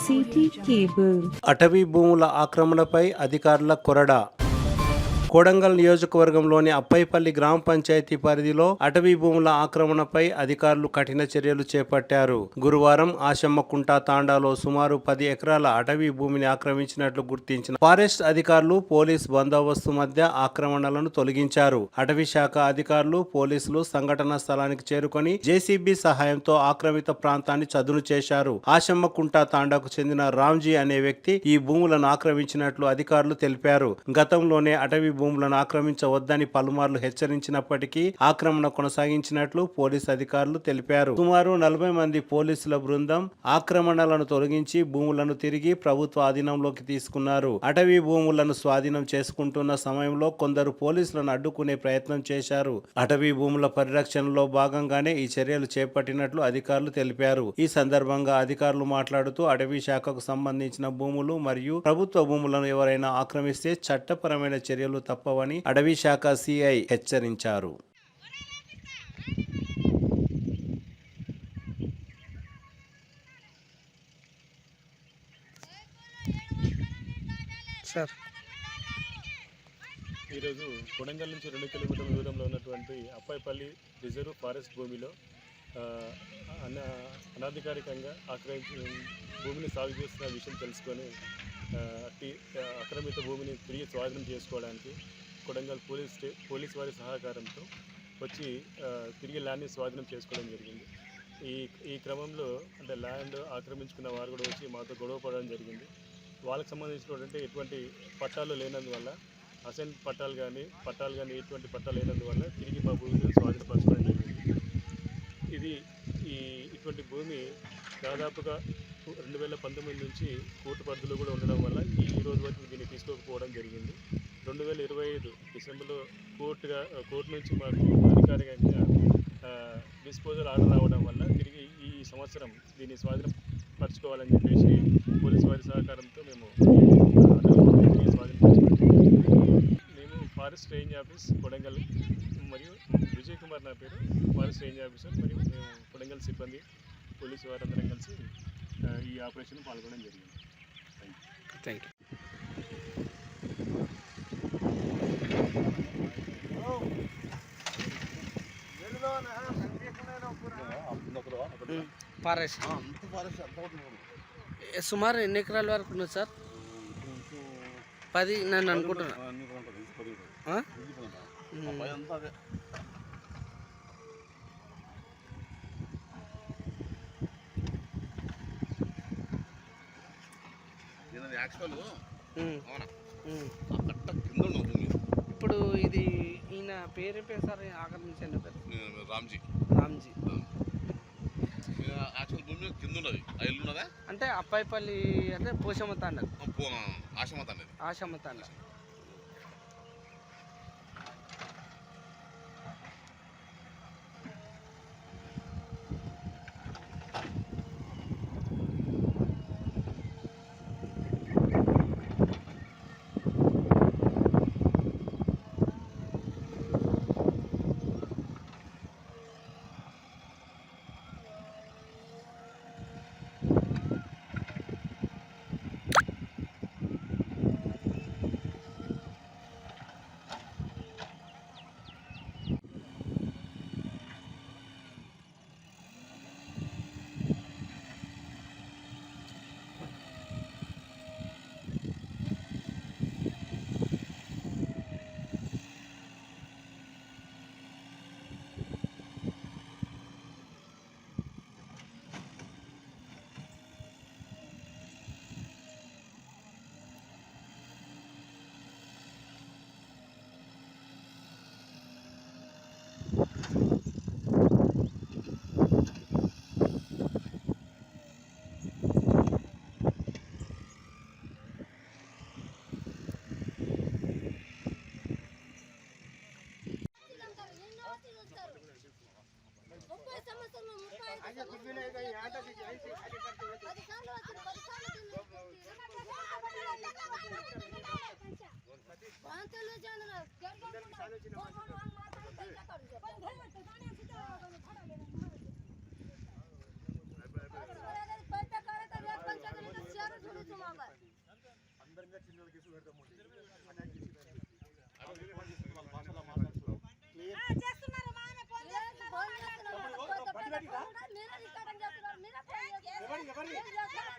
City cable. అటవీ భూముల ఆక్రమణపై అధికారుల కొరడా. కొడంగల్ నియోజకవర్గంలోని అప్పైపల్లి గ్రామ పంచాయతీ పరిధిలో అటవీ భూముల ఆక్రమణపై అధికారులు కఠిన చర్యలు చేపట్టారు. గురువారం ఆశమ్మకుంట తాండాలో సుమారు 10 ఎకరాల అటవీ భూమిని ఆక్రమించినట్లు గుర్తించిన ఫారెస్ట్ అధికారులు పోలీస్ బందోబస్తు మధ్య ఆక్రమణలను తొలగించారు. అటవీ శాఖ అధికారులు, పోలీసులు సంఘటనా స్థలానికి చేరుకొని జేసీబీ సహాయంతో ఆక్రమిత ప్రాంతాన్ని చదును చేశారు. ఆశమ్మకుంట తాండాకు చెందిన రామ్జీ అనే వ్యక్తి ఈ భూములను ఆక్రమించినట్లు అధికారులు తెలిపారు. గతంలోనే అటవీ భూములను ఆక్రమించవద్దని పలుమార్లు హెచ్చరించినప్పటికీ ఆక్రమణ కొనసాగించినట్లు పోలీసు అధికారులు తెలిపారు. సుమారు 40 మంది పోలీసుల బృందం ఆక్రమణలను తొలగించి భూములను తిరిగి ప్రభుత్వ ఆధీనంలోకి తీసుకున్నారు. అటవీ భూములను స్వాధీనం చేసుకుంటున్న సమయంలో కొందరు పోలీసులను అడ్డుకునే ప్రయత్నం చేశారు. అటవీ భూముల పరిరక్షణలో భాగంగానే ఈ చర్యలు చేపట్టినట్లు అధికారులు తెలిపారు. ఈ సందర్భంగా అధికారులు మాట్లాడుతూ అటవీ శాఖకు సంబంధించిన భూములు మరియు ప్రభుత్వ భూములను ఎవరైనా ఆక్రమిస్తే చట్టపరమైన చర్యలు తప్పవని అటవీ శాఖ సిఐ హెచ్చరించారు. ఈరోజు కొడంగల్ నుంచి 2 కిలోమీటర్ల దూరంలో ఉన్నటువంటి అప్పైపల్లి రిజర్వ్ ఫారెస్ట్ భూమిలో అనాధికారికంగా ఆక్రమించిన భూమిని సాగు చేస్తున్న విషయం తెలుసుకొని ఆక్రమిత భూమిని తిరిగి స్వాధీనం చేసుకోవడానికి కొడంగల్ పోలీస్ వారి సహకారంతో వచ్చి తిరిగి ల్యాండ్ని స్వాధీనం చేసుకోవడం జరిగింది. ఈ క్రమంలో అంటే ల్యాండ్ ఆక్రమించుకున్న వారు కూడా వచ్చి మాతో గొడవ పడడం జరిగింది. వాళ్ళకి సంబంధించినటువంటి ఎటువంటి పట్టాలు లేనందువల్ల అసెంట్ పట్టాలు కానీ ఎటువంటి పట్టాలు లేనందువల్ల తిరిగి మా భూమిని స్వాధీనపరచుకోవడం జరిగింది. ఇటువంటి భూమి దాదాపుగా 2019 నుంచి కోర్టు పరిధిలో కూడా ఉండడం వల్ల ఈ రోజు వరకు దీన్ని తీసుకోకపోవడం జరిగింది. 2025 డిసెంబర్లో కోర్టు నుంచి మాకు అధికారికంగా డిస్పోజల్ ఆర్డర్ రావడం వల్ల తిరిగి ఈ సంవత్సరం దీన్ని స్వాధీనపరచుకోవాలని చెప్పేసి పోలీసు వారి సహకారంతో మేము మేము ఫారెస్ట్ రేంజ్ ఆఫీస్ కొడంగల్ మరియు విజయ్ కుమార్ నా పేరు, ఫారెస్ట్ రేంజ్ ఆఫీసర్ మరియు మేము కొడంగల్ సిబ్బంది పోలీసు వారందరం కలిసి ఈ ఆపరేషన్ పాల్గొనడం జరిగింది. Thank you. ఫారెస్ట్ సుమారు ఎన్ని ఎకరాల వరకు ఉన్నది సార్? 10 నన్ను అనుకుంటున్నా. ఇప్పుడు ఇది ఈయన పేరు సార్ ఆక్రమించండి పేరు రామ్జీ. భూమి కింద ఉన్నది ఇల్లు ఉన్నదా అంటే అప్పాయిపల్లి అంటే పోషమ్మ తాండ, ఆశమ్మ తాండ. క్రిమినల్ కేసు పెడతాము అటాక్ చేసి వాళ్ళ భాషలో మాట్లాడుతున్నారు చేస్తున్నారు మానే ఫోన్ చేస్తున్నారు ఎవరి